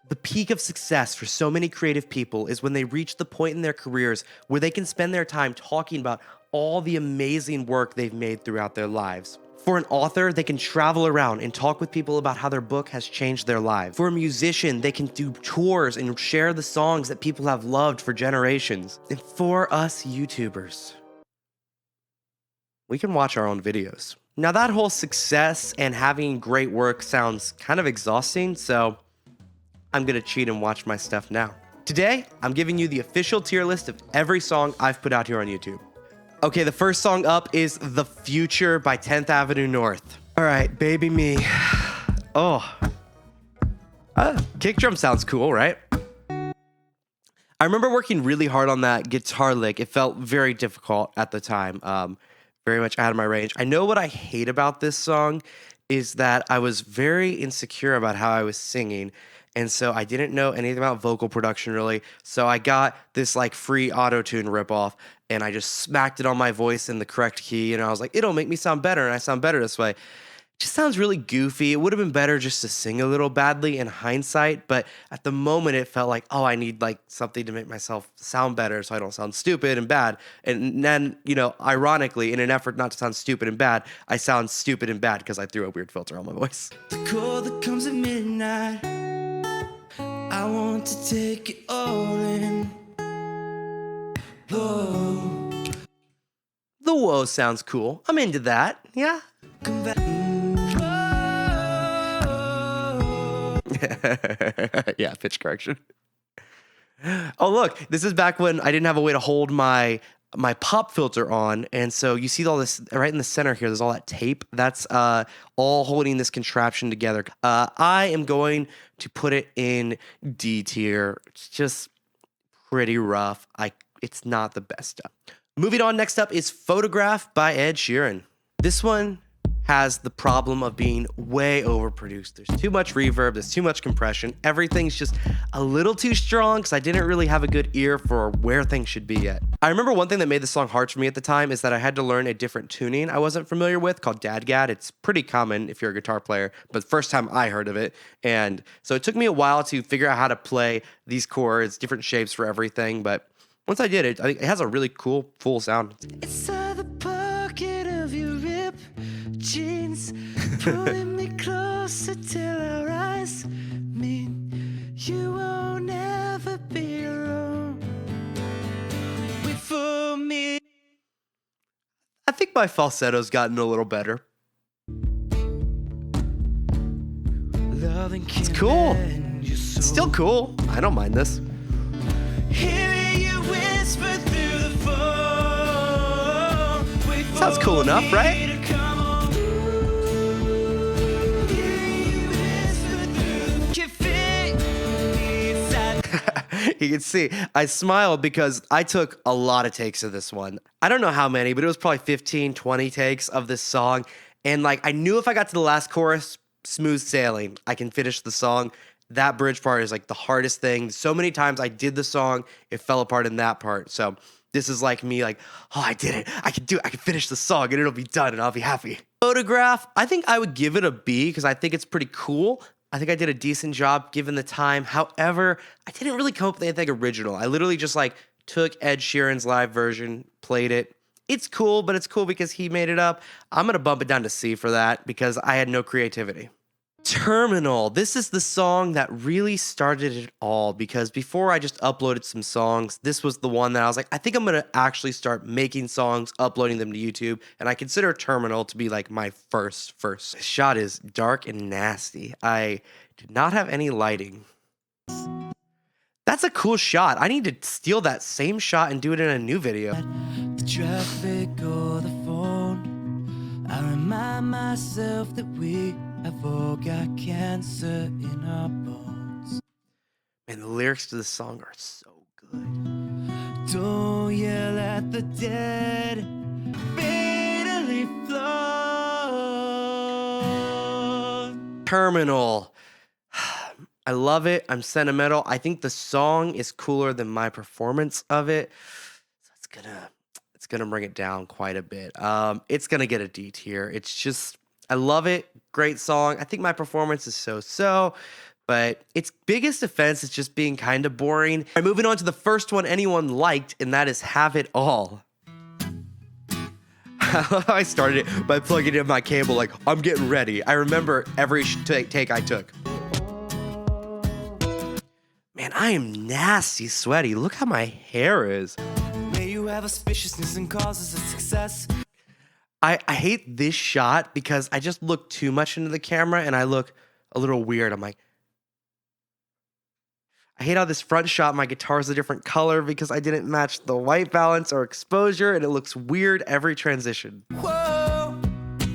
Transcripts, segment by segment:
The peak of success for so many creative people is when they reach the point in their careers where they can spend their time talking about all the amazing work they've made throughout their lives. For an author, they can travel around and talk with people about how their book has changed their lives. For a musician, they can do tours and share the songs that people have loved for generations. And for us YouTubers, we can watch our own videos. Now, that whole success and having great work sounds kind of exhausting, so I'm gonna cheat and watch my stuff now. Today, I'm giving you the official tier list of every song I've put out here on YouTube. Okay, the first song up is The Future by 10th Avenue North. All right, Baby Me. Oh, kick drum sounds cool, right? I remember working really hard on that guitar lick. It felt very difficult at the time, very much out of my range. I know what I hate about this song is that I was very insecure about how I was singing. And so I didn't know anything about vocal production really. So I got this like free auto-tune ripoff and I just smacked it on my voice in the correct key. And I was like, it'll make me sound better. And I sound better this way. It just sounds really goofy. It would have been better just to sing a little badly in hindsight. But at the moment it felt like, oh, I need like something to make myself sound better so I don't sound stupid and bad. And then, ironically, in an effort not to sound stupid and bad, I sound stupid and bad because I threw a weird filter on my voice. The call that comes at midnight, I want to take it all in. Whoa. The whoa sounds cool. I'm into that. Yeah. Come back. Yeah, pitch correction. Oh, look, this is back when I didn't have a way to hold my pop filter on, and so you see all this right in the center here. There's all that tape. That's all holding this contraption together. I am going to put it in D tier. It's just pretty rough. It's not the best stuff. Moving on, next up is Photograph by Ed Sheeran. This one has the problem of being way overproduced. There's too much reverb, there's too much compression. Everything's just a little too strong because I didn't really have a good ear for where things should be yet. I remember one thing that made the song hard for me at the time is that I had to learn a different tuning I wasn't familiar with called dadgad. It's pretty common if you're a guitar player, but the first time I heard of it. And so it took me a while to figure out how to play these chords, different shapes for everything. But once I did it, I think it has a really cool, full sound. Inside the pocket of your rib jeans, pulling me closer till our eyes meet. You won't ever be alone. Wait for me. I think my falsetto's gotten a little better. It's cool. It's still cool. I don't mind this. Hearing you whisper through the phone. Wait for Sounds cool enough, right? me to come on. Hearing you whisper through the cafe inside. You can see I smiled because I took a lot of takes of this one. I don't know how many, but it was probably 15, 20 takes of this song. And I knew if I got to the last chorus, smooth sailing, I can finish the song. That bridge part is the hardest thing. So many times I did the song, it fell apart in that part. So this is me oh, I did it. I can do it. I can finish the song and it'll be done and I'll be happy. Photograph, I think I would give it a B because I think it's pretty cool. I think I did a decent job given the time. However, I didn't really come up with anything original. I literally just took Ed Sheeran's live version, played it. It's cool, but it's cool because he made it up. I'm going to bump it down to C for that because I had no creativity. Terminal. This is the song that really started it all because before I just uploaded some songs, this was the one that I was I think I'm going to actually start making songs, uploading them to YouTube, and I consider Terminal to be my first. This shot is dark and nasty. I did not have any lighting. That's a cool shot. I need to steal that same shot and do it in a new video. The traffic or the phone, I remind myself that we have all got cancer in our bones. Man, the lyrics to this song are so good. Don't yell at the dead, fatally flawed. Terminal. I love it. I'm sentimental. I think the song is cooler than my performance of it. So it's gonna bring it down quite a bit. It's gonna get a D tier. It's just I love it. Great song. I think my performance is so-so. but its biggest offense is just being kind of boring. All right, moving on to the first one anyone liked, and that is Have It All. I started it by plugging in my cable like, I'm getting ready. I remember every take I took. Man, I am nasty sweaty. Look how my hair is. May you have auspiciousness and causes of success. I hate this shot because I just look too much into the camera and I look a little weird. I'm like, I hate how this front shot, my guitar is a different color because I didn't match the white balance or exposure, and it looks weird every transition. Whoa,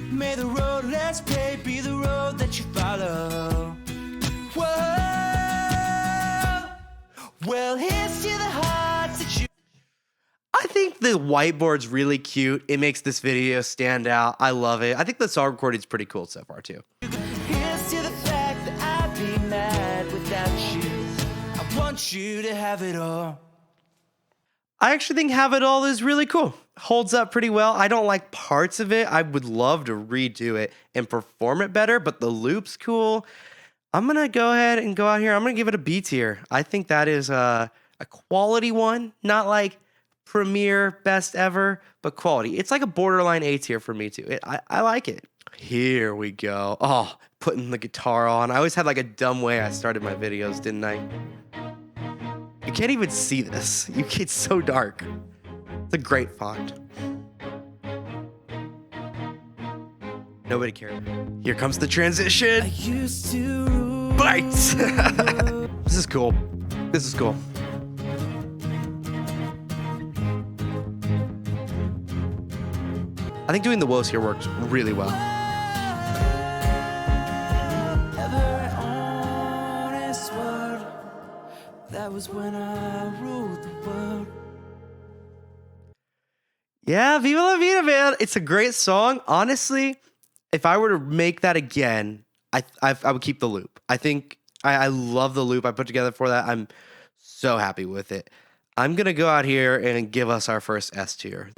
may the road less paved be the road that you follow. Whoa, well, here's to the hearts that you. I think the whiteboard's really cute. It makes this video stand out. I love it. I think the song recording's pretty cool so far too. Here's to the fact that I'd be mad without you. I want you to have it all. I actually think Have It All is really cool. Holds up pretty well. I don't like parts of it. I would love to redo it and perform it better, but the loop's cool. I'm going to go ahead and go out here. I'm going to give it a B tier. I think that is a quality one, not like premiere best ever, but quality. It's like a borderline A tier for me too. I like it. Here we go. Oh, putting the guitar on. I always had like a dumb way I started my videos, didn't I? You can't even see this. It's so dark. It's a great font. Nobody cared. Here comes the transition. I used to Bites. This is cool. This is cool. I think doing the woes here works really well. ever honest word. That was when I ruled the world. Yeah, Viva La Vida, man. It's a great song. Honestly, if I were to make that again, I would keep the loop. I think I love the loop I put together for that. I'm so happy with it. I'm going to go out here and give us our first S tier.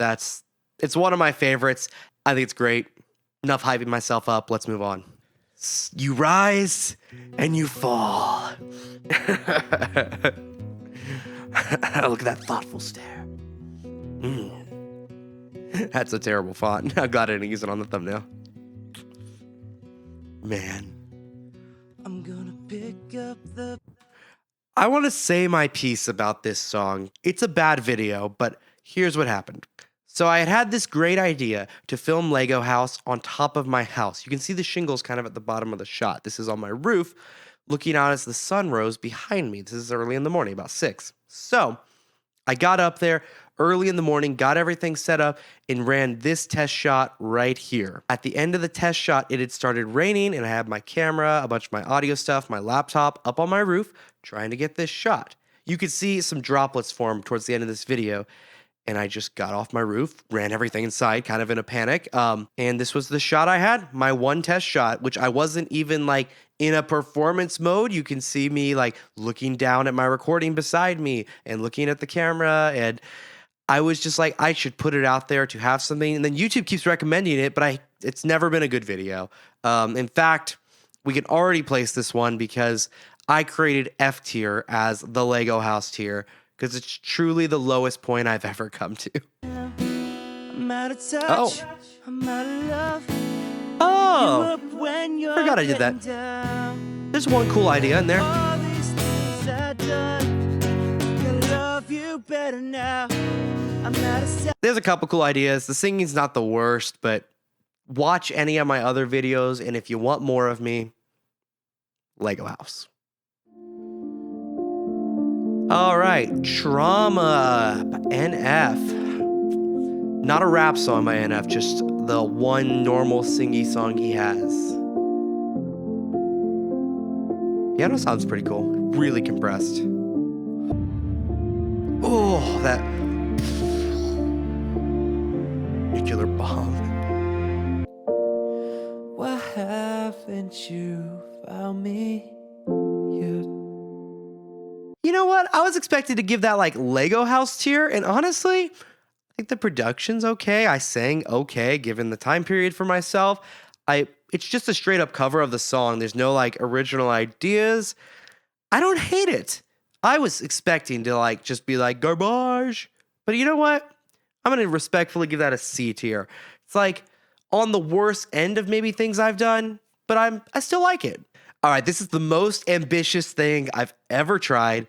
It's one of my favorites. I think it's great. Enough hyping myself up. Let's move on. You rise and you fall. Look at that thoughtful stare. That's a terrible font. I'm glad I didn't use it on the thumbnail. Man. I'm gonna pick up the. I want to say my piece about this song. It's a bad video, but here's what happened. So I had this great idea to film Lego house on top of my house. You can see the shingles kind of at the bottom of the shot. This is on my roof, looking out as the sun rose behind me. This is early in the morning, about 6. So I got up there early in the morning, got everything set up, and ran this test shot right here. At the end of the test shot, it had started raining, and I had my camera, a bunch of my audio stuff, my laptop up on my roof, trying to get this shot. You could see some droplets form towards the end of this video. And I just got off my roof, ran everything inside, kind of in a panic. And this was the shot I had, my one test shot, which I wasn't even like in a performance mode. You can see me like looking down at my recording beside me and looking at the camera. And I was just like, I should put it out there to have something. And then YouTube keeps recommending it, but it's never been a good video. In fact, we can already place this one because I created F tier as the Lego house tier, because it's truly the lowest point I've ever come to. I'm out of touch. Oh. I'm out of love. Oh, When you're forgot I did that. down. There's one cool idea in there. All these things I've done. Gonna love you better now. I'm out of touch. There's a couple cool ideas. The singing's not the worst, but watch any of my other videos, and if you want more of me, Lego house. All right, Trauma, NF. Not a rap song by NF, just the one normal singy song he has. Piano sounds pretty cool, really compressed. Oh, that nuclear bomb. Why haven't you found me yet? You know what? I was expected to give that like Lego house tier, and honestly, I think the production's okay. I sang okay given the time period for myself. I it's just a straight up cover of the song. There's no like original ideas. I don't hate it. I was expecting to like just be like garbage, but you know what? I'm gonna respectfully give that a C tier. It's like on the worst end of maybe things I've done, but I still like it. All right, this is the most ambitious thing I've ever tried.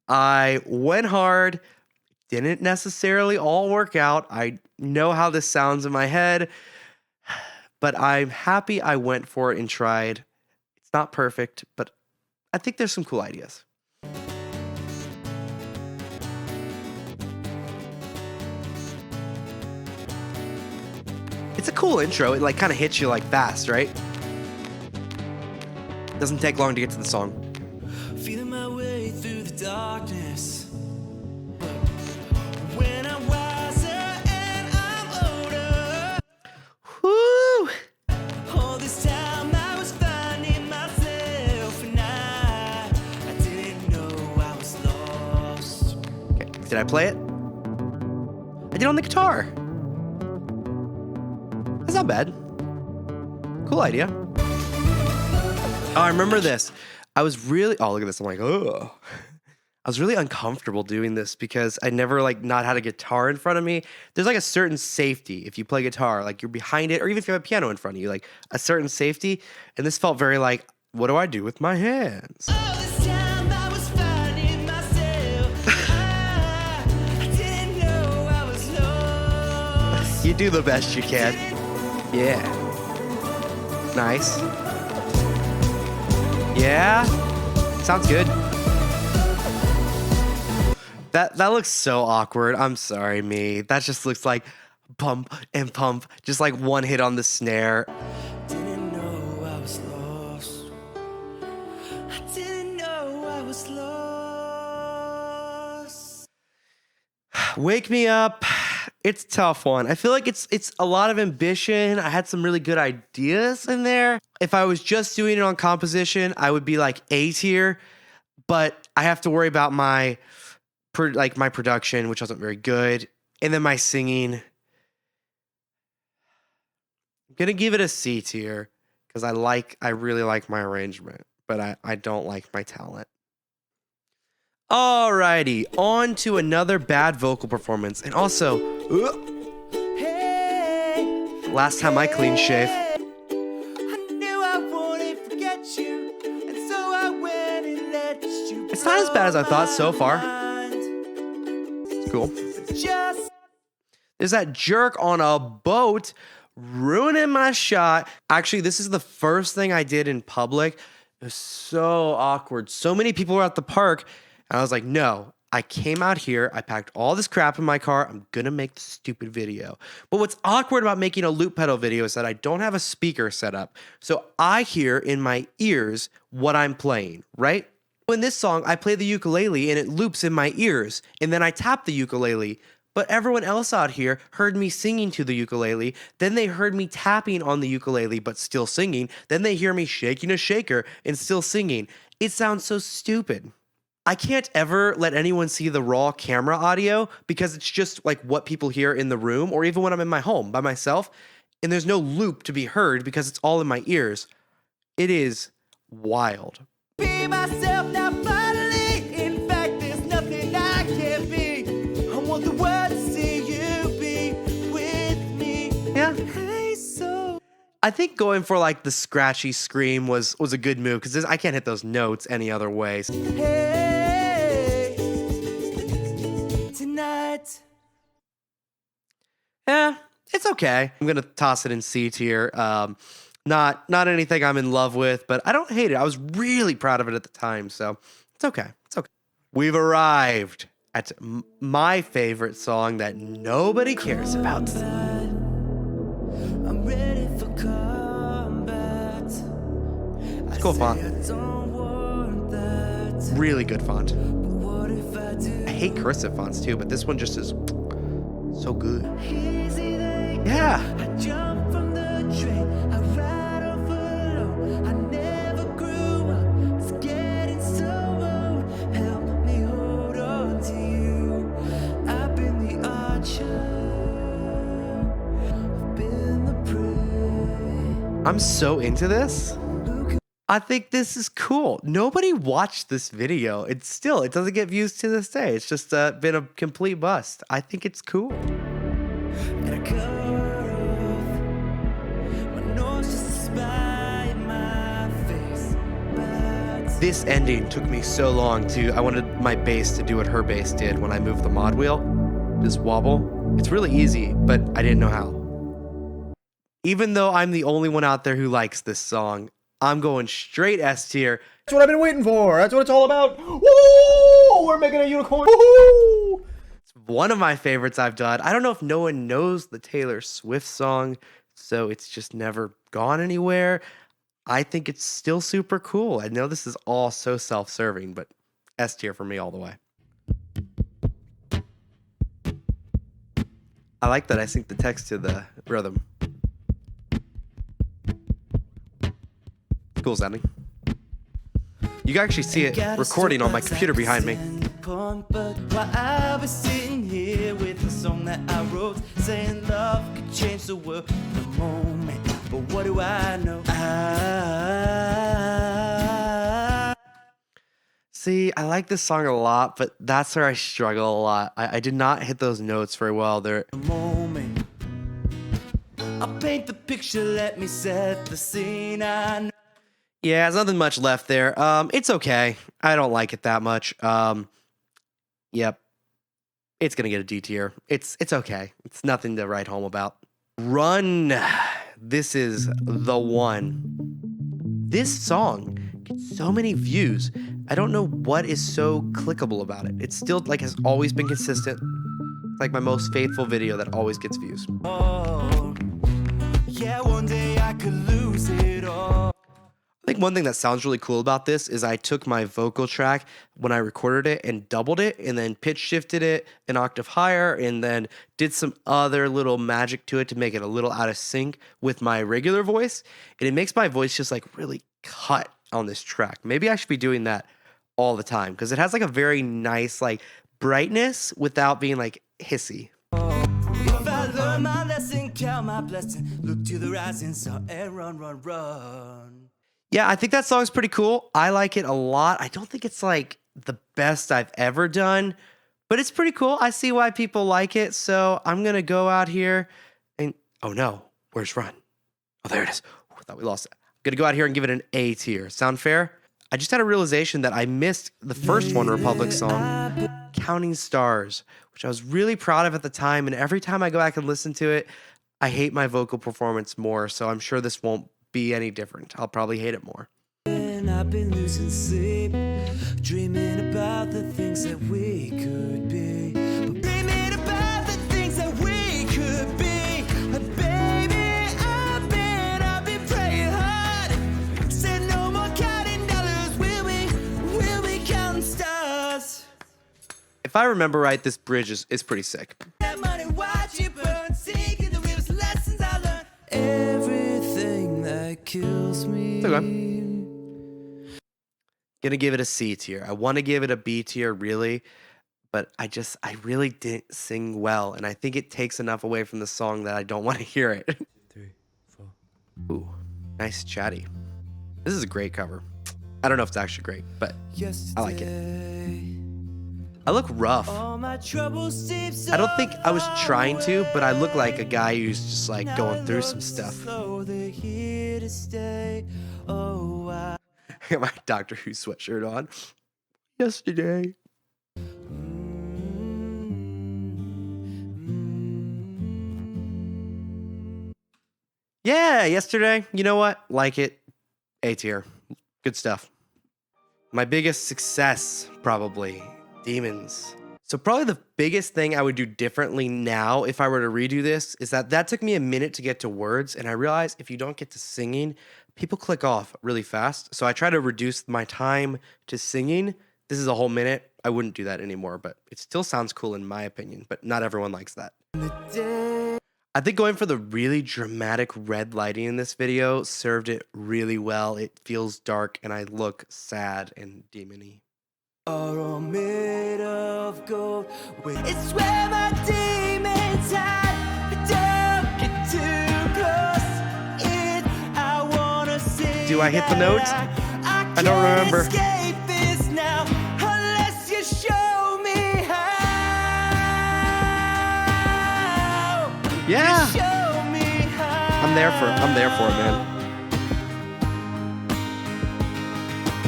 I went hard, didn't necessarily all work out. I know how this sounds in my head, but I'm happy I went for it and tried. It's not perfect, but I think there's some cool ideas. It's a cool intro. It like kind of hits you like fast, right? Doesn't take long to get to the song. Feeling my way through the darkness. When I'm wiser and I'm older. Woo! All this time I was finding myself, and I didn't know I was lost. Okay, did I play it? I did on the guitar. That's not bad. Cool idea. Oh, I remember this. I was really, oh, look at this. I'm like, oh. I was really uncomfortable doing this because I never like not had a guitar in front of me. There's like a certain safety if you play guitar, like you're behind it, or even if you have a piano in front of you, like a certain safety. And this felt very like, what do I do with my hands? All this time I was finding myself. I didn't know I was lost. You do the best you can. Yeah. Nice. Yeah. Sounds good. That looks so awkward. I'm sorry, me. That just looks like pump and pump. Just like one hit on the snare. Didn't know I was lost. I didn't know I was lost. Wake Me Up. It's a tough one. I feel like it's a lot of ambition. I had some really good ideas in there. If I was just doing it on composition, I would be like A tier. But I have to worry about my production, which wasn't very good, and then my singing. I'm gonna give it a C tier because I really like my arrangement, but I don't like my talent. Alrighty, on to another bad vocal performance, and also, Hey, last time I clean shave. I knew I wouldn't forget you, and so I went and let you. It's not as bad as I thought so far. Mind. It's cool. Just There's that jerk on a boat ruining my shot. Actually, this is the first thing I did in public. It was so awkward. So many people were at the park, and I was like, no, I came out here. I packed all this crap in my car. I'm going to make the stupid video. But what's awkward about making a loop pedal video is that I don't have a speaker set up. So I hear in my ears what I'm playing, right? In this song, I play the ukulele and it loops in my ears, and then I tap the ukulele. But everyone else out here heard me singing to the ukulele. Then they heard me tapping on the ukulele, but still singing. Then they hear me shaking a shaker and still singing. It sounds so stupid. I can't ever let anyone see the raw camera audio because it's just like what people hear in the room or even when I'm in my home by myself. And there's no loop to be heard because it's all in my ears. It is wild. be myself now finally. In fact, there's nothing I can't be. I want the world to see you be with me. Yeah. Hey, so I think going for like the scratchy scream was a good move because I can't hit those notes any other way. hey, tonight. Yeah, it's okay. I'm gonna toss it in C tier. Not anything I'm in love with, but I don't hate it. I was really proud of it at the time, so it's okay. It's okay. We've arrived at my favorite song that nobody cares about. I'm ready for combat. It's cool font. I don't want that. Really good font. But what if I do? I hate cursive fonts too, but this one just is so good. Easy they Yeah. I jump from the train, I ride off alone. I never grew up, it's getting so old. Help me hold on to you. I've been the archer, I've been the prey. I'm so into this. I think this is cool. Nobody watched this video. It doesn't get views to this day. It's just been a complete bust. I think it's cool. And I cut off my nose just to spite my face. But This ending took me so long I wanted my bass to do what her bass did when I moved the mod wheel. Just wobble. It's really easy, but I didn't know how. Even though I'm the only one out there who likes this song, I'm going straight S tier. That's what I've been waiting for. That's what it's all about. Woo! We're making a unicorn. Woo! It's one of my favorites I've done. I don't know if no one knows the Taylor Swift song, so it's just never gone anywhere. I think it's still super cool. I know this is all so self-serving, but S tier for me all the way. I like that I sync the text to the rhythm. Cool sounding. You can actually see it recording on my computer behind me. but while I was sitting here with a song that I wrote, saying love could change the world in a moment. But what do I know? See, I like this song a lot, but that's where I struggle a lot. I did not hit those notes very well. They're A moment. I'll paint the picture, let me set the scene. I know. Yeah, there's nothing much left there. It's okay. I don't like it that much. Yep. It's gonna get a D tier. It's okay. It's nothing to write home about. Run. This is the one. This song gets so many views. I don't know what is so clickable about it. It's still like has always been consistent. It's like my most faithful video that always gets views. Oh, yeah, one day I could lose it all. I think one thing that sounds really cool about this is I took my vocal track when I recorded it and doubled it and then pitch shifted it an octave higher and then did some other little magic to it to make it a little out of sync with my regular voice. And it makes my voice just like really cut on this track. Maybe I should be doing that all the time because it has like a very nice like brightness without being like hissy. If I learn my lesson, count my blessing, look to the rising sun and run, run, run. Yeah, I think that song's pretty cool. I like it a lot. I don't think it's like the best I've ever done, but it's pretty cool. I see why people like it. So I'm going to go out here and, oh no, where's Run? Oh, there it is. Ooh, I thought we lost it. I'm going to go out here and give it an A tier. Sound fair? I just had a realization that I missed the first One Republic song, Counting Stars, which I was really proud of at the time. And every time I go back and listen to it, I hate my vocal performance more. So I'm sure this won't be any different. I'll probably hate it more. And I've been losing sleep, dreaming about the things that we could be. But dreaming about the things that we could be. But baby, I've been praying hard. Said no more counting dollars, will we counting stars? If I remember right, this bridge is pretty sick. That money, watch it burn, sinking the rivers, lessons I learned. Everything that kills me. It's okay. Gonna give it a C tier. I want to give it a B tier, really, but I really didn't sing well, and I think it takes enough away from the song that I don't want to hear it. 3, 4. Ooh, nice chatty. This is a great cover. I don't know if it's actually great, but I like it. I look rough. All my troubles seem so I don't think I was trying to, but I look like a guy who's just like going through some stuff. So they're here to stay. Oh, I I got my Doctor Who sweatshirt on. Yesterday. Yeah, yesterday. You know what? Like it. A tier. Good stuff. My biggest success, probably. Demons. So probably the biggest thing I would do differently now if I were to redo this is that took me a minute to get to words. And I realized if you don't get to singing, people click off really fast. So I try to reduce my time to singing. This is a whole minute. I wouldn't do that anymore, but it still sounds cool in my opinion, but not everyone likes that. I think going for the really dramatic red lighting in this video served it really well. It feels dark and I look sad and demon-y. are all made of gold. Wait, it's where my demons hide. Don't get too close. I Do I hit the notes? I don't remember. Escape this now unless you show me how. Yeah. Show me how. I'm there for it, man.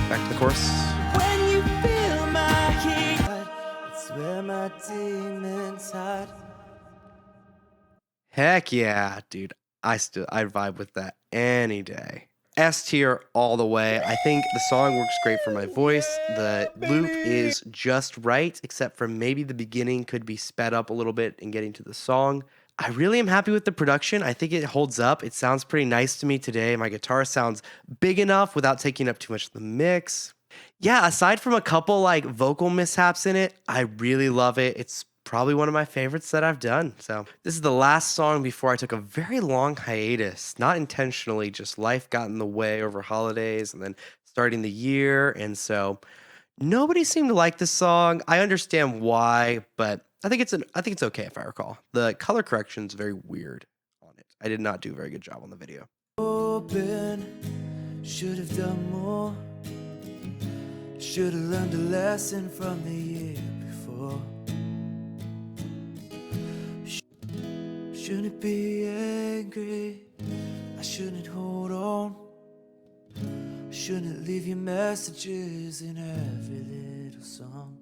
Back to the chorus. When you feel my heat, it's where my demons hide. Heck yeah, dude. I vibe with that any day. S tier all the way. I think the song works great for my voice. The loop is just right, except for maybe the beginning could be sped up a little bit in getting to the song. I really am happy with the production. I think it holds up. It sounds pretty nice to me today. My guitar sounds big enough without taking up too much of the mix. Yeah, aside from a couple like vocal mishaps in it, I really love it. It's probably one of my favorites that I've done. So this is the last song before I took a very long hiatus. Not intentionally, just life got in the way over holidays and then starting the year. And so nobody seemed to like this song. I understand why, but I think it's okay if I recall. The color correction is very weird on it. I did not do a very good job on the video. Open, should have done more. Should have learned a lesson from the year before. Shouldn't be angry, I shouldn't hold on. Shouldn't leave you messages in every little song.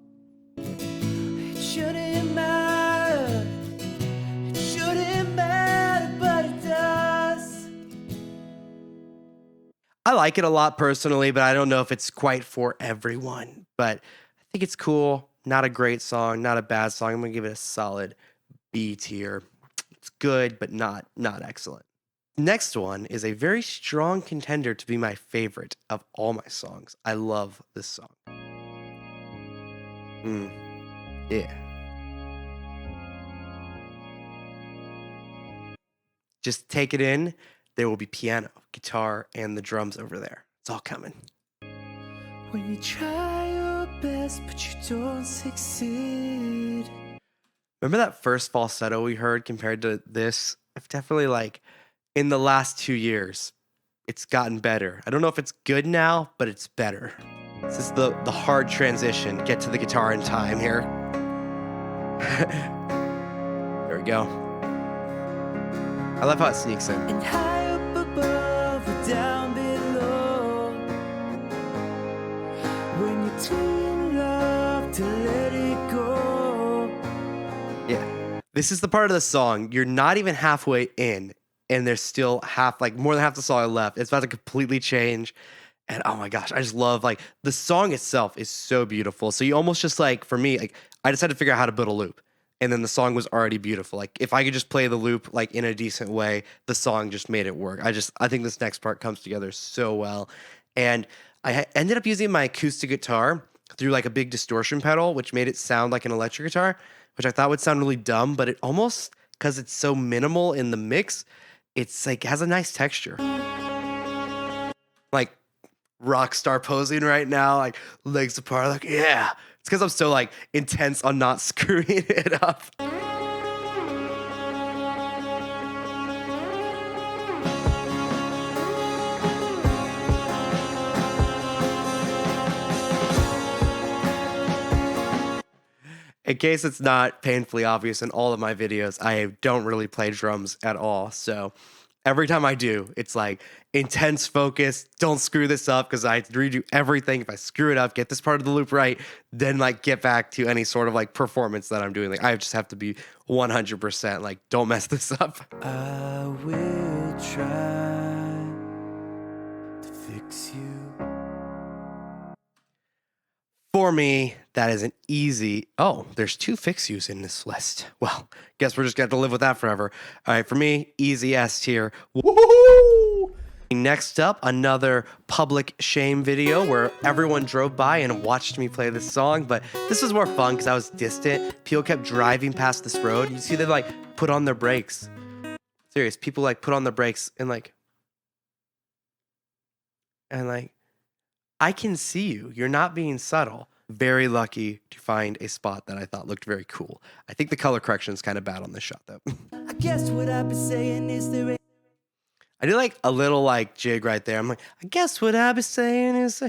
It shouldn't matter, it shouldn't matter, but it does. I like it a lot personally, but I don't know if it's quite for everyone. But I think it's cool. Not a great song, not a bad song. I'm gonna give it a solid B tier. It's good, but not excellent. Next one is a very strong contender to be my favorite of all my songs. I love this song. Yeah. Just take it in. There will be piano, guitar, and the drums over there. It's all coming. When you try your best, but you don't succeed. Remember that first falsetto we heard compared to this? I've definitely like in the last 2 years, it's gotten better. I don't know if it's good now, but it's better. This is the hard transition. Get to the guitar in time here. There we go. I love how it sneaks in. And high up above or down below. When you're too in love to let it go. Yeah. This is the part of the song. You're not even halfway in, and there's still more than half the song left. It's about to completely change. And oh my gosh, I just love the song itself is so beautiful. So you almost just for me, I just had to figure out how to build a loop. And then the song was already beautiful. Like if I could just play the loop in a decent way, the song just made it work. I think this next part comes together so well. And I ended up using my acoustic guitar through a big distortion pedal, which made it sound like an electric guitar, which I thought would sound really dumb, but it almost, because it's so minimal in the mix, it's has a nice texture. Like rock star posing right now, legs apart, yeah. It's because I'm so intense on not screwing it up. In case it's not painfully obvious in all of my videos, I don't really play drums at all. So every time I do, it's intense focus. Don't screw this up because I redo everything. If I screw it up, get this part of the loop right, then get back to any sort of performance that I'm doing. I just have to be 100%. Don't mess this up. I will try to fix you. For me, that is an easy. Oh, there's 2 fix yous in this list. Well, guess we're just going to have to live with that forever. All right, for me, easy S tier. Woohoo! Next up, another public shame video where everyone drove by and watched me play this song. But this was more fun because I was distant. People kept driving past this road. You see they put on their brakes. Serious, people put on their brakes and I can see you. You're not being subtle. Very lucky to find a spot that I thought looked very cool. I think the color correction is kind of bad on this shot, though. I guess what I've been saying is there ain't. I did like a little like jig right there. I'm like, I guess what I be saying is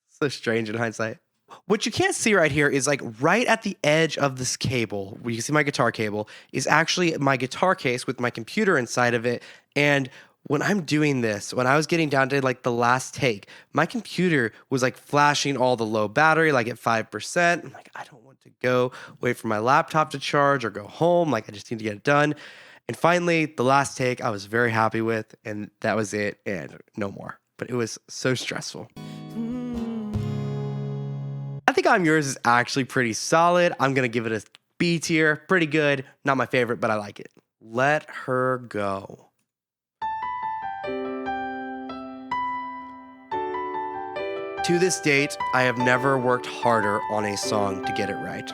so strange in hindsight. What you can't see right here is like right at the edge of this cable, where you can see my guitar cable, is actually my guitar case with my computer inside of it. And when I'm doing this, when I was getting down to like the last take, my computer was like flashing all the low battery, like at 5%. I'm like, I don't want to go wait for my laptop to charge or go home. Like, I just need to get it done. And finally, the last take I was very happy with, and that was it, and no more. But it was so stressful. I think I'm Yours is actually pretty solid. I'm going to give it a B tier. Pretty good. Not my favorite, but I like it. Let Her Go. To this date, I have never worked harder on a song to get it right.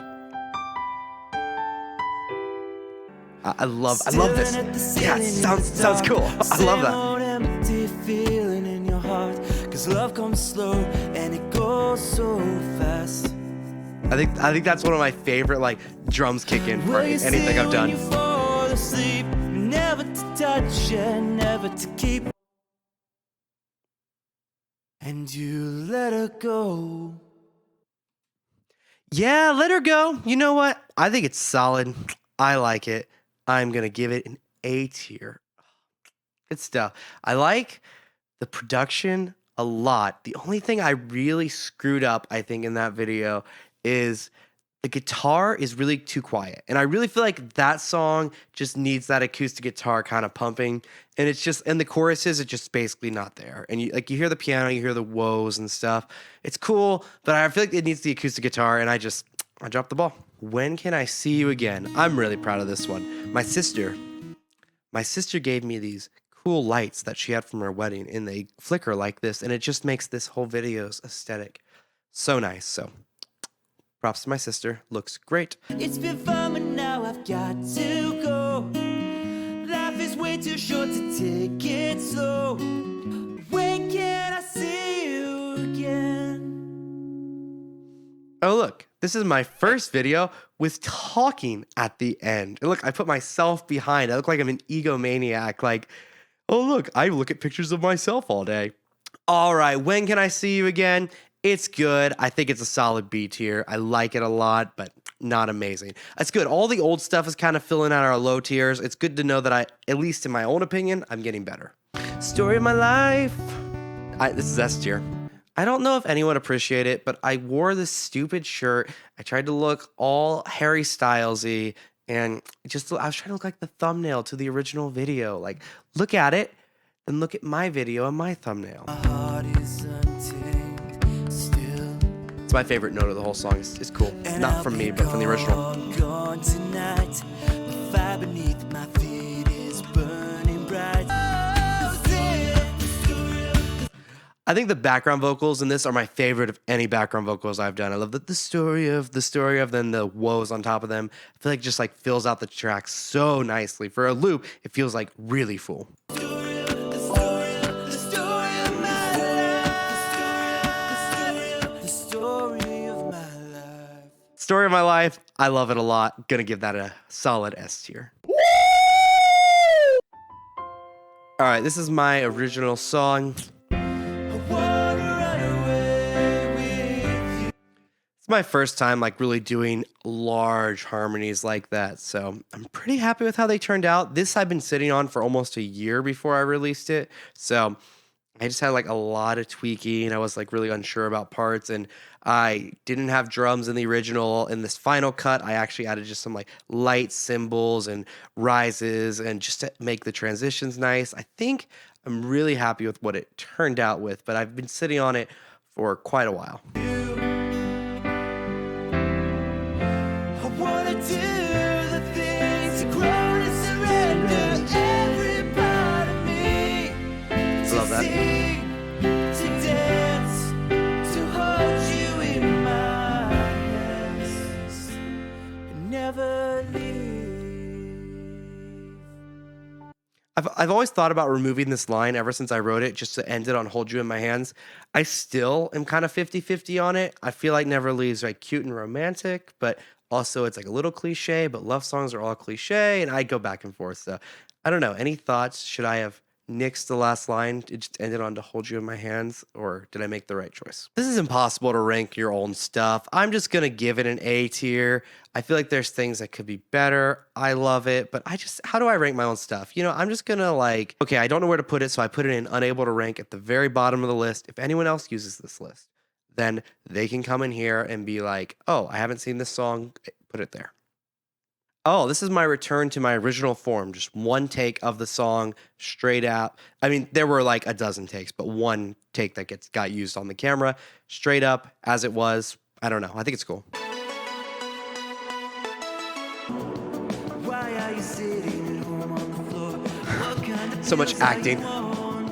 I love this. Yeah, it sounds cool. I love that. Empty feeling in your heart, 'cause love comes slow and it goes so fast. I think that's one of my favorite like drums kick in for anything I've done. You fall asleep, never to touch and never to keep, and you let her go. Yeah, Let Her Go. You know what? I think it's solid. I like it. I'm going to give it an A tier. Good stuff. I like the production a lot. The only thing I really screwed up, I think, in that video is the guitar is really too quiet. And I really feel like that song just needs that acoustic guitar kind of pumping. And it's just, and the choruses, it's just basically not there. And you hear the piano, you hear the woes and stuff. It's cool, but I feel like it needs the acoustic guitar, and I dropped the ball. When Can I See You Again? I'm really proud of this one. My sister gave me these cool lights that she had from her wedding, and they flicker like this, and it just makes this whole video's aesthetic so nice. So props to my sister. Looks great. It's been fun, but now I've got to go. Life is way too short to take it slow. When can I see you again? Oh, look, this is my first video with talking at the end. And look, I put myself behind. I look like I'm an egomaniac. Like, oh, look, I look at pictures of myself all day. All right, When Can I See You Again? It's good. I think it's a solid B tier. I like it a lot, but not amazing. It's good. All the old stuff is kind of filling out our low tiers. It's good to know that at least in my own opinion, I'm getting better. Story of my life. This is S tier. I don't know if anyone appreciate it, but I wore this stupid shirt. I tried to look all Harry Styles-y, and I was trying to look like the thumbnail to the original video. Like, look at it, then look at my video and my thumbnail. My heart is untamed still. It's my favorite note of the whole song. It's cool. Not from me, but from the original. Gone tonight. The fire beneath my feet is burning bright. I think the background vocals in this are my favorite of any background vocals I've done. I love the story of, then the woes on top of them. I feel like it just like fills out the track so nicely. For a loop, it feels like really full. Story of my life. I love it a lot. Gonna give that a solid S tier. All right, this is my original song. It's my first time like really doing large harmonies like that, so I'm pretty happy with how they turned out. This I've been sitting on for almost a year before I released it, so I just had like a lot of tweaking. I was like really unsure about parts, and I didn't have drums in the original. In this final cut, I actually added just some like light cymbals and rises, and just to make the transitions nice. I think I'm really happy with what it turned out with, but I've been sitting on it for quite a while. I wanna do the things to grow to surrender every part of me. I love that. To dance, to hold you in my hands, and never leave. I've always thought about removing this line ever since I wrote it, just to end it on Hold You in My Hands. I still am kind of 50-50 on it. I feel like Never Leaves like cute and romantic, but also it's like a little cliche, but love songs are all cliche, and I go back and forth. So I don't know. Any thoughts? Should I have nix the last line. It just ended on to hold you in my hands, or did I make the right choice? This is impossible to rank your own stuff. I'm just gonna give it an A tier. I feel like there's things that could be better. I love it, but how do I rank my own stuff? I'm just gonna okay, I don't know where to put it, so I put it in unable to rank at the very bottom of the list. If anyone else uses this list, then they can come in here and be like, oh, I haven't seen this song, put it there. Oh, this is my return to my original form. Just one take of the song straight out. I mean, there were like a dozen takes, but one take that got used on the camera, straight up as it was. I don't know. I think it's cool. Why are you sitting at home on the floor? What kind of So much pills are acting. you on?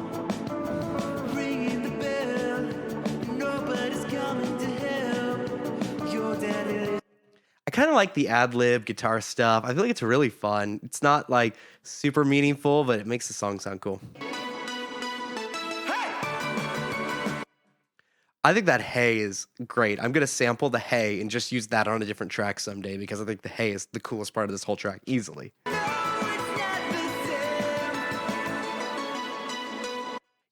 Ringing the bell, nobody's coming to help. Your daddy. I kind of like the ad-lib guitar stuff. I feel like it's really fun. It's not like super meaningful, but it makes the song sound cool. I think that hey is great. I'm going to sample the hey and just use that on a different track someday because I think the hey is the coolest part of this whole track easily.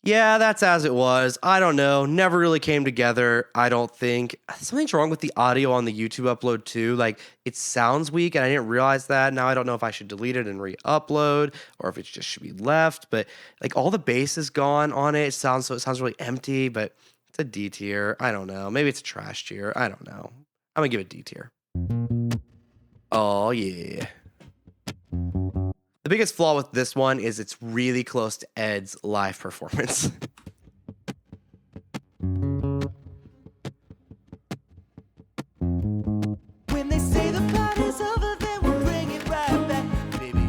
Yeah, that's as it was. I don't know. Never really came together, I don't think. Something's wrong with the audio on the YouTube upload too. Like, it sounds weak and I didn't realize that. Now I don't know if I should delete it and re-upload or if it just should be left. But like all the bass is gone on it. It sounds really empty, but it's a D tier. I don't know. Maybe it's a trash tier. I don't know. I'm gonna give it D tier. Oh yeah. The biggest flaw with this one is it's really close to Ed's live performance. When they say the party's over, then we'll bring it right back, baby.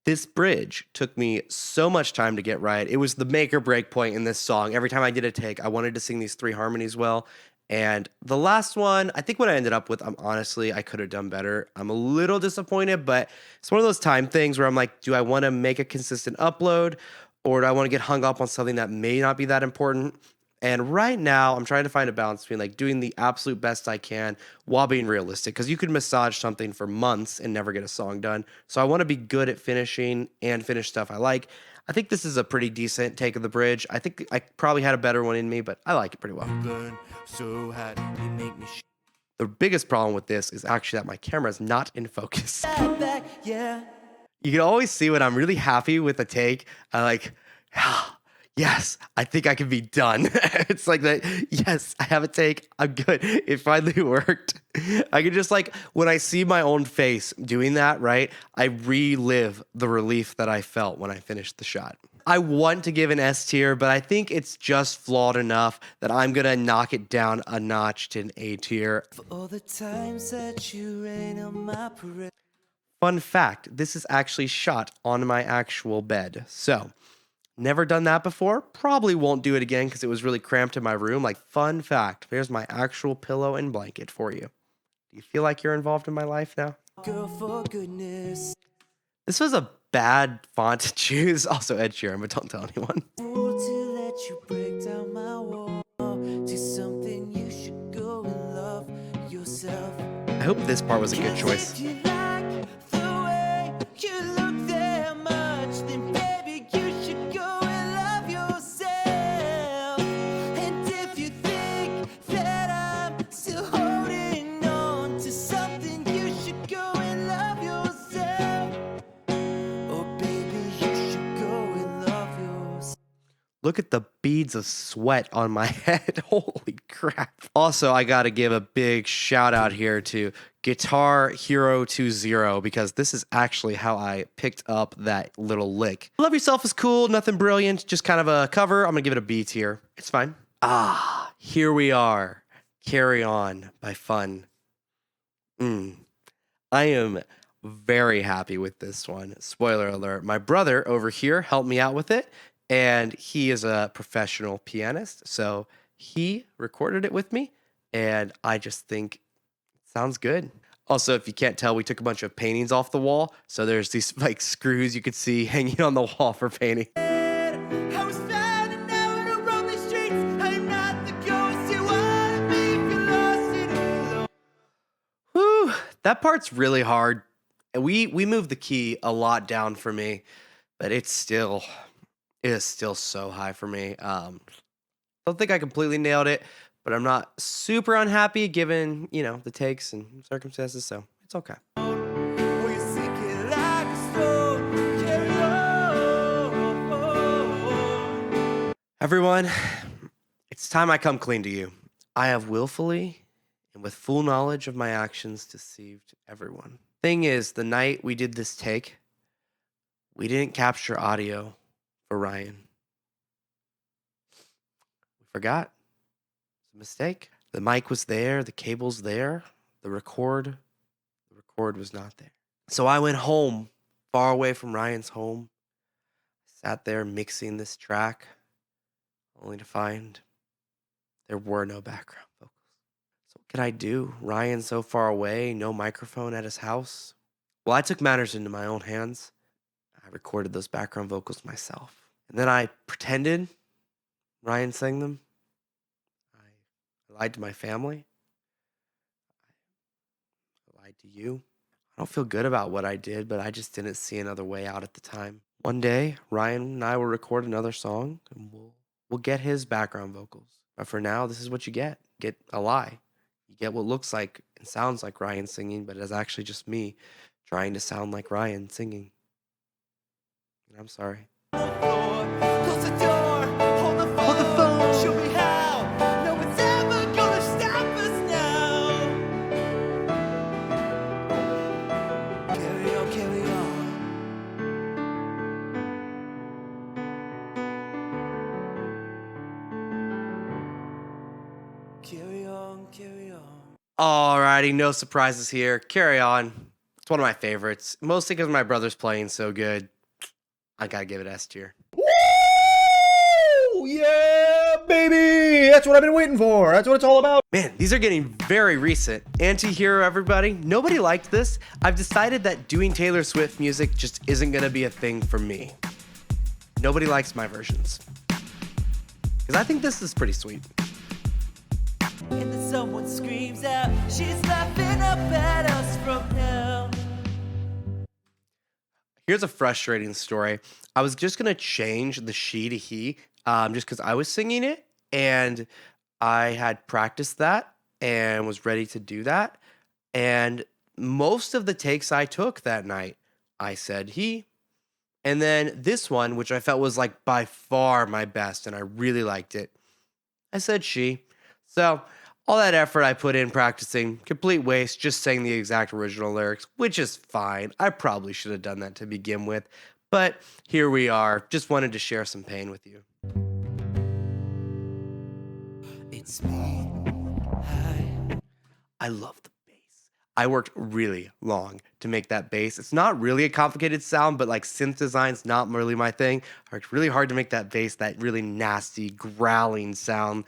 This bridge took me so much time to get right. It was the make or break point in this song. Every time I did a take, I wanted to sing these three harmonies well. And the last one, I think what I ended up with, I could have done better. I'm a little disappointed, but it's one of those time things where I'm like, do I want to make a consistent upload or do I want to get hung up on something that may not be that important? And right now, I'm trying to find a balance between like doing the absolute best I can while being realistic, because you could massage something for months and never get a song done. So I want to be good at finishing and finish stuff I like. I think this is a pretty decent take of the bridge. I think I probably had a better one in me, but I like it pretty well. Burn so hot, you make me The biggest problem with this is actually that my camera is not in focus. back, yeah. You can always see when I'm really happy with a take. I like, yes, I think I can be done. It's like that. Yes, I have a take. I'm good. It finally worked. I can just like, when I see my own face doing that, right? I relive the relief that I felt when I finished the shot. I want to give an S tier, but I think it's just flawed enough that I'm going to knock it down a notch to an A tier. For all the times that you rain on my parade. Fun fact, this is actually shot on my actual bed. So, never done that before. Probably won't do it again because it was really cramped in my room. Like, fun fact, there's my actual pillow and blanket for you. Do you feel like you're involved in my life now? Girl, for goodness. This was a bad font to choose. Also Ed Sheeran, but don't tell anyone. To let you break down my wall. Do something you should go and love yourself. I hope this part was a good choice. If you like the way you look that much, then baby you should go and love yourself. And if you think that I'm still holding on to something, you should go and love yourself. Oh baby, you should go and love yourself. Look at the beads of sweat on my head. Holy crap. Also, I got to give a big shout out here to Guitar Hero 20 because this is actually how I picked up that little lick. Love Yourself is cool, nothing brilliant, just kind of a cover. I'm going to give it a B tier. It's fine. Here we are. Carry On by Fun. I am very happy with this one. Spoiler alert. My brother over here helped me out with it. And he is a professional pianist, so he recorded it with me, and I just think it sounds good. Also, if you can't tell, we took a bunch of paintings off the wall, so there's these like screws you could see hanging on the wall for painting. I was fine and now I don't roam the streets. I'm not the ghost you wanna be if you're lost and alone. Whew, that part's really hard. And we moved the key a lot down for me. but it is still so high for me. Don't think I completely nailed it, but I'm not super unhappy given, the takes and circumstances, so it's okay. Will you sink it like a stone? Carry on. Everyone, it's time I come clean to you. I have willfully and with full knowledge of my actions deceived everyone. Thing is, the night we did this take, we didn't capture audio for Ryan. We forgot. It's a mistake. The mic was there, the cable's there, the record was not there. So I went home, far away from Ryan's home, sat there mixing this track, only to find there were no background vocals. So what could I do? Ryan's so far away, no microphone at his house. Well, I took matters into my own hands. I recorded those background vocals myself. And then I pretended Ryan sang them. I lied to my family. I lied to you. I don't feel good about what I did, but I just didn't see another way out at the time. One day, Ryan and I will record another song, and we'll get his background vocals. But for now, this is what you get. Get a lie. You get what looks like and sounds like Ryan singing, but it's actually just me trying to sound like Ryan singing. And I'm sorry. Close the door, hold the phone, show me how. No one's ever gonna stop us now. Carry on, carry on. Carry on, carry on. Alrighty, no surprises here. Carry on. It's one of my favorites, mostly because my brother's playing so good. I gotta give it S tier. Woo! Yeah, baby! That's what I've been waiting for. That's what it's all about. Man, these are getting very recent. Anti-hero, everybody. Nobody liked this. I've decided that doing Taylor Swift music just isn't gonna be a thing for me. Nobody likes my versions. Because I think this is pretty sweet. And then someone screams out, she's laughing up at us from hell. Here's a frustrating story. I was just gonna change the she to he, just because I was singing it and I had practiced that and was ready to do that. And most of the takes I took that night, I said he. And then this one, which I felt was like by far my best and I really liked it, I said she. So all that effort I put in practicing, complete waste, just saying the exact original lyrics, which is fine. I probably should have done that to begin with. But here we are. Just wanted to share some pain with you. It's me. Hi. I love the bass. I worked really long to make that bass. It's not really a complicated sound, but like synth design's not really my thing. I worked really hard to make that bass, that really nasty, growling sound.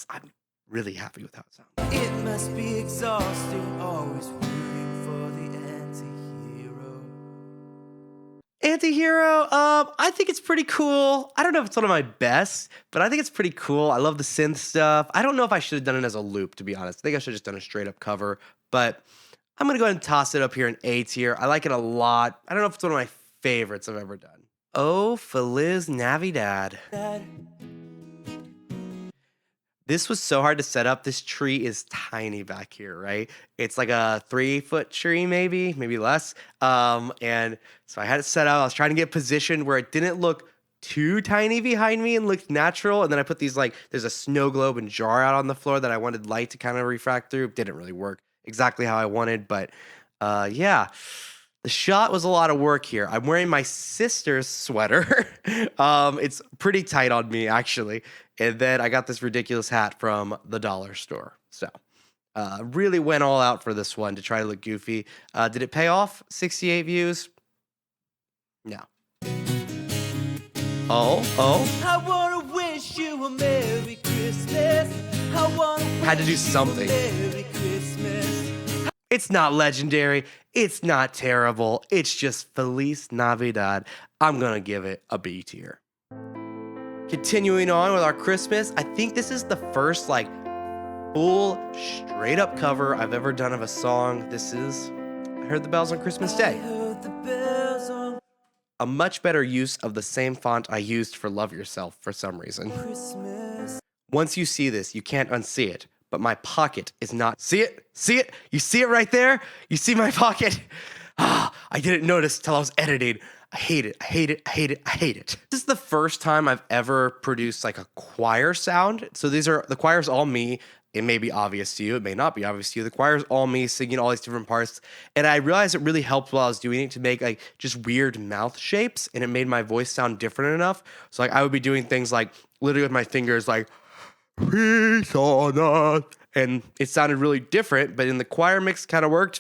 I'm really happy with how it sounds. It must be exhausting, always rooting for the anti-hero. Anti-hero, I think it's pretty cool. I don't know if it's one of my best, but I think it's pretty cool. I love the synth stuff. I don't know if I should have done it as a loop, to be honest. I think I should have just done a straight up cover, but I'm gonna go ahead and toss it up here in A tier. I like it a lot. I don't know if it's one of my favorites I've ever done. Oh, Feliz Navidad. Dad, This was so hard to set up. This tree is tiny back here, right? It's like a 3-foot tree, maybe less. And so I had it set up. I was trying to get positioned where it didn't look too tiny behind me and looked natural. And then I put these there's a snow globe and jar out on the floor that I wanted light to kind of refract through. Didn't really work exactly how I wanted, but yeah. The shot was a lot of work here. I'm wearing my sister's sweater. It's pretty tight on me, actually. And then I got this ridiculous hat from the dollar store. So really went all out for this one to try to look goofy. Did it pay off? 68 views? No. Oh. I wanna wish you a Merry Christmas. I wanna Had to do wish you a something. Merry Christmas. It's not legendary. It's not terrible. It's just Feliz Navidad. I'm going to give it a B tier. Continuing on with our Christmas, I think this is the first full straight up cover I've ever done of a song. This is I Heard the Bells on Christmas I Day. heard the bells on a much better use of the same font I used for Love Yourself for some reason. Christmas. Once you see this, you can't unsee it, but my pocket is not. See it? See it? You see it right there? You see my pocket? Ah, I didn't notice till I was editing. I hate it. I hate it. I hate it. I hate it. This is the first time I've ever produced like a choir sound. So the choir's all me. It may be obvious to you. It may not be obvious to you. The choir's all me singing all these different parts. And I realized it really helped while I was doing it to make like just weird mouth shapes. And it made my voice sound different enough. So like I would be doing things like literally with my fingers like, peace on earth. And it sounded really different, but in the choir mix kind of worked.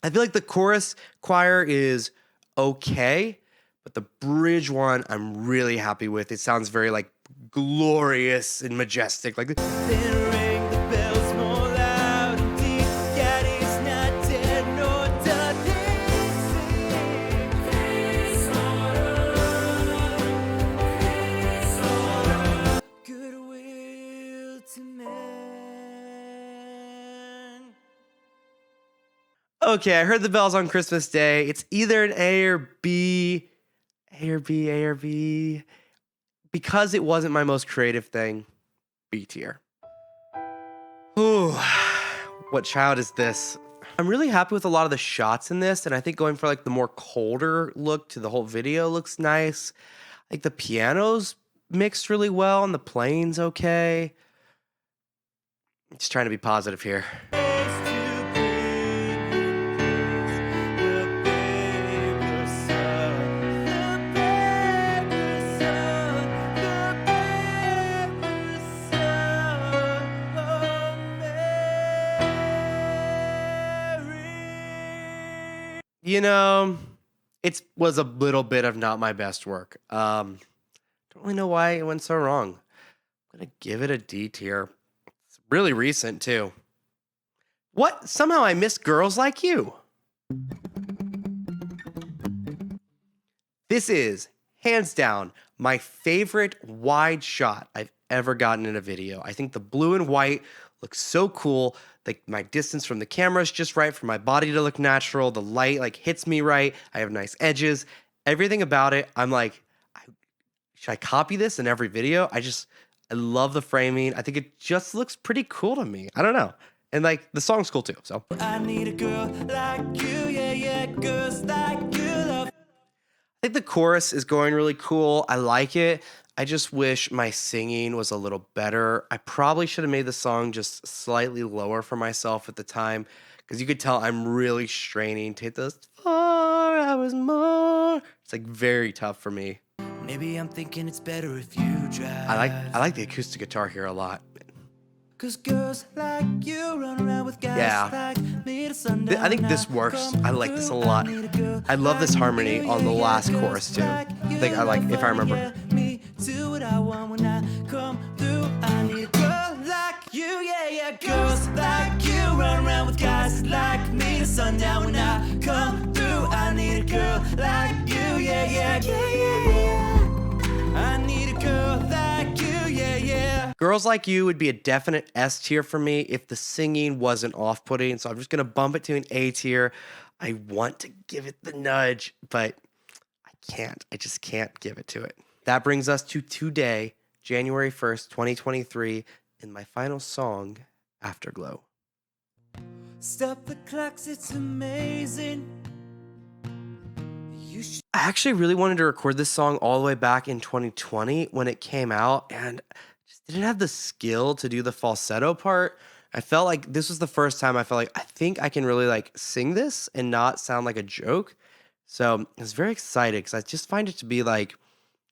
I feel like the chorus choir is okay, but the bridge one I'm really happy with. It sounds very like glorious and majestic. Like Then ring the bells more loud and deep. Daddy's not dead, nor does he sing. Peace on earth, goodwill to men. okay, I heard the bells on Christmas Day. It's either an A or B. A or B, A or B. Because it wasn't my most creative thing, B tier. Ooh, what child is this? I'm really happy with a lot of the shots in this, and I think going for like the more colder look to the whole video looks nice. Like the piano's mixed really well, and the playing's okay. Just trying to be positive here. You know, it was a little bit of not my best work. Don't really know why it went so wrong. I'm gonna give it a D tier. It's really recent too. What? Somehow I missed Girls Like You. This is, hands down, my favorite wide shot I've ever gotten in a video. I think the blue and white looks so cool. Like my distance from the camera is just right for my body to look natural. The light like hits me right. I have nice edges. Everything about it, I'm like, should I copy this in every video? I love the framing. I think it just looks pretty cool to me. I don't know. And like the song's cool too. So I need a girl like you, yeah, yeah, girls like you love. I think the chorus is going really cool. I like it. I just wish my singing was a little better. I probably should have made the song just slightly lower for myself at the time, because you could tell I'm really straining to hit those 4 hours more. It's like very tough for me. Maybe I'm thinking it's better if you drive. I like the acoustic guitar here a lot. 'Cause girls like you run around with guys Yeah. like me to sundown. I think this works. I like this a lot. I love this harmony on the last chorus too. I think I like, if I remember. Me do what I want when I come through. I need a girl like you, yeah, yeah. Girls like you run around with guys like me to sundown when I come through. I need a girl like you, yeah, yeah, yeah, yeah, yeah. I need a girl like you, yeah, yeah. Girls Like You would be a definite S tier for me if the singing wasn't off-putting. So I'm just gonna bump it to an A tier. I want to give it the nudge, but I can't. I just can't give it to it. That brings us to today, January 1st, 2023, and my final song, Afterglow. Stop the clocks, it's amazing. You should. I actually really wanted to record this song all the way back in 2020 when it came out, and just didn't have the skill to do the falsetto part. I felt like this was the first time I felt like I think I can really like sing this and not sound like a joke. So I was very excited because I just find it to be like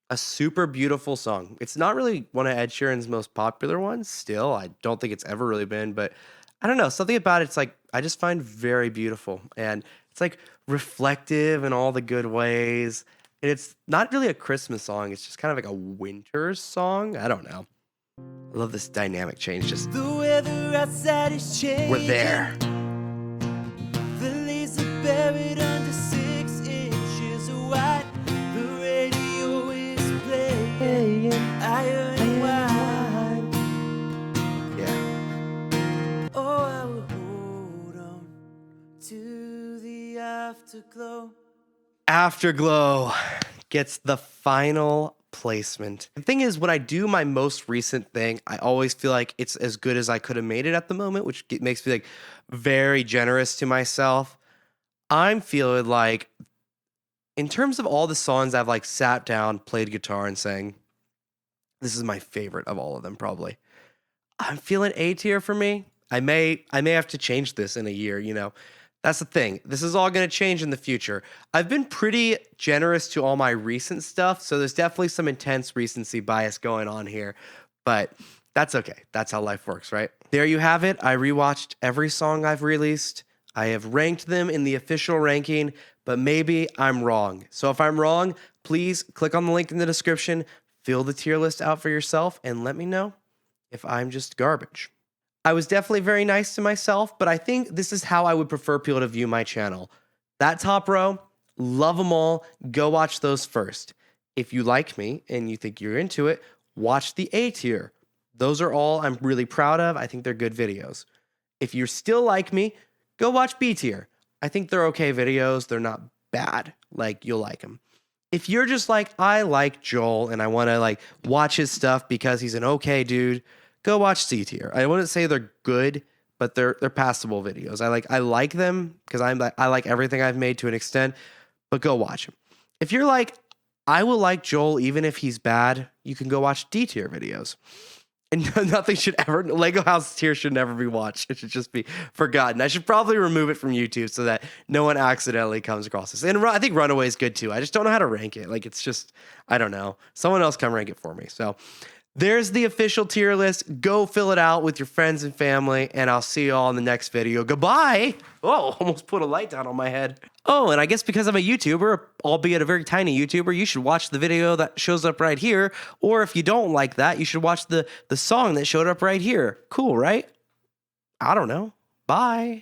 a super beautiful song. It's not really one of Ed Sheeran's most popular ones still. I don't think it's ever really been, but I don't know. Something about it's like I just find very beautiful. And it's like reflective in all the good ways. And it's not really a Christmas song. It's just kind of like a winter song. I don't know. I love this dynamic change. Just The weather outside is changing. we're there. The leaves are buried under 6 inches of white. The radio is playing Iron and Wine. Yeah. Oh, I will hold on to the afterglow. Afterglow gets the final placement. The thing is, when I do my most recent thing, I always feel like it's as good as I could have made it at the moment, which makes me like very generous to myself. I'm feeling like, in terms of all the songs I've like sat down, played guitar, and sang, this is my favorite of all of them, probably. I'm feeling A tier for me. I may have to change this in a year, you know. That's the thing. This is all going to change in the future. I've been pretty generous to all my recent stuff, so there's definitely some intense recency bias going on here, but that's okay. That's how life works, right? There you have it. I rewatched every song I've released. I have ranked them in the official ranking, but maybe I'm wrong. So if I'm wrong, please click on the link in the description, fill the tier list out for yourself, and let me know if I'm just garbage. I was definitely very nice to myself, but I think this is how I would prefer people to view my channel. That top row, love them all. Go watch those first. If you like me and you think you're into it, watch the A tier. Those are all I'm really proud of. I think they're good videos. If you still like me, go watch B tier. I think they're okay videos. They're not bad. Like, you'll like them. If you're just like, I like Joel and I want to like watch his stuff because he's an okay dude, go watch C tier. I wouldn't say they're good, but they're passable videos. I like them because I like everything I've made to an extent, but go watch them. If you're like, I will like Joel even if he's bad, you can go watch D tier videos. And nothing should ever, Lego House tier should never be watched. It should just be forgotten. I should probably remove it from YouTube so that no one accidentally comes across this. And I think Runaway is good too. I just don't know how to rank it. Like, it's just, I don't know. Someone else come rank it for me. So there's the official tier list. Go fill it out with your friends and family, and I'll see you all in the next video. Goodbye. Oh, almost put a light down on my head. Oh, and I guess because I'm a YouTuber, albeit a very tiny YouTuber, you should watch the video that shows up right here. Or if you don't like that, you should watch the song that showed up right here. Cool, right? I don't know. Bye.